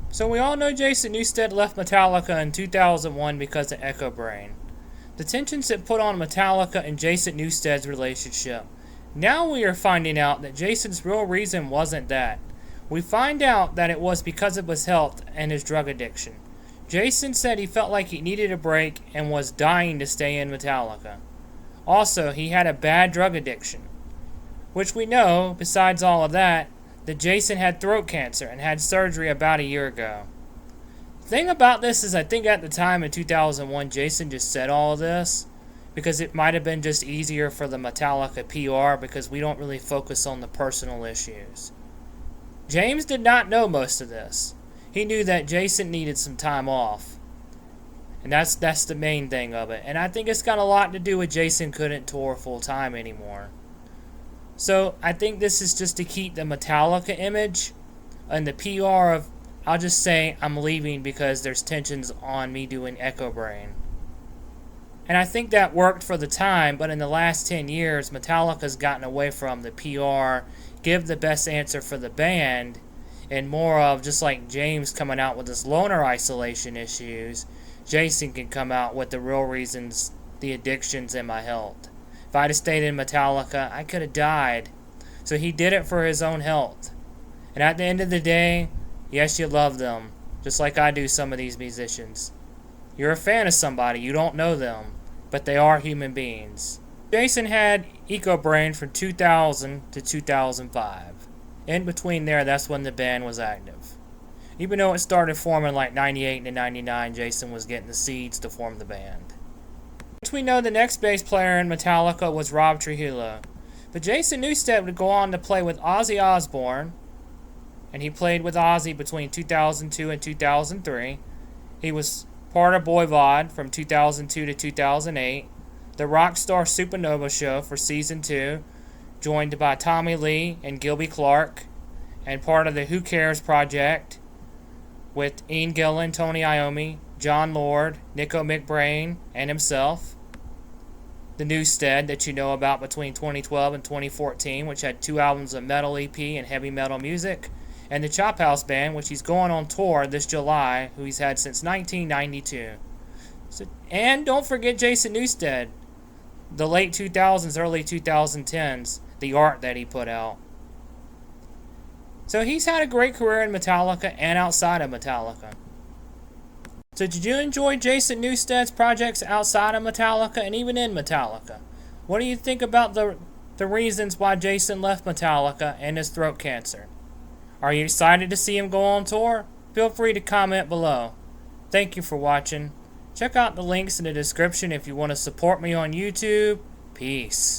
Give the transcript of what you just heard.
So we all know Jason Newsted left Metallica in 2001 because of Echobrain. The tensions it put on Metallica and Jason Newsted's relationship. Now we are finding out that Jason's real reason wasn't that. We find out that it was because of his health and his drug addiction. Jason said he felt like he needed a break and was dying to stay in Metallica. Also, he had a bad drug addiction. Which we know, besides all of that Jason had throat cancer and had surgery about a year ago. The thing about this is I think at the time in 2001 Jason just said all of this because it might have been just easier for the Metallica PR because we don't really focus on the personal issues. James did not know most of this. He knew that Jason needed some time off. And that's the main thing of it. And I think it's got a lot to do with Jason couldn't tour full time anymore. So I think this is just to keep the Metallica image and the PR of, I'll just say I'm leaving because there's tensions on me doing Echobrain. And I think that worked for the time, but in the last 10 years, Metallica's gotten away from the PR, give the best answer for the band, and more of just like James coming out with his loner isolation issues, Jason can come out with the real reasons, the addictions, and my health. If I'd have stayed in Metallica, I could have died. So he did it for his own health. And at the end of the day, yes, you love them, just like I do some of these musicians. You're a fan of somebody, you don't know them, but they are human beings. Jason had Echobrain from 2000 to 2005. In between there, that's when the band was active. Even though it started forming like 98 to 99, Jason was getting the seeds to form the band. Once we know the next bass player in Metallica was Rob Trujillo. But Jason Newsted would go on to play with Ozzy Osbourne, and he played with Ozzy between 2002 and 2003. He was part of Voivod from 2002 to 2008, the Rockstar Supernova Show for Season 2, joined by Tommy Lee and Gilby Clarke, and part of the Who Cares project with Ian Gillan, Tony Iommi, John Lord, Nico McBrain, and himself. The Newsted that you know about between 2012 and 2014, which had 2 albums of metal EP and heavy metal music. And the Chop House Band, which he's going on tour this July, who he's had since 1992. And don't forget Jason Newsted, the late 2000s, early 2010s, the art that he put out. So he's had a great career in Metallica and outside of Metallica. So did you enjoy Jason Newsted's projects outside of Metallica and even in Metallica? What do you think about the reasons why Jason left Metallica and his throat cancer? Are you excited to see him go on tour? Feel free to comment below. Thank you for watching. Check out the links in the description if you want to support me on YouTube. Peace.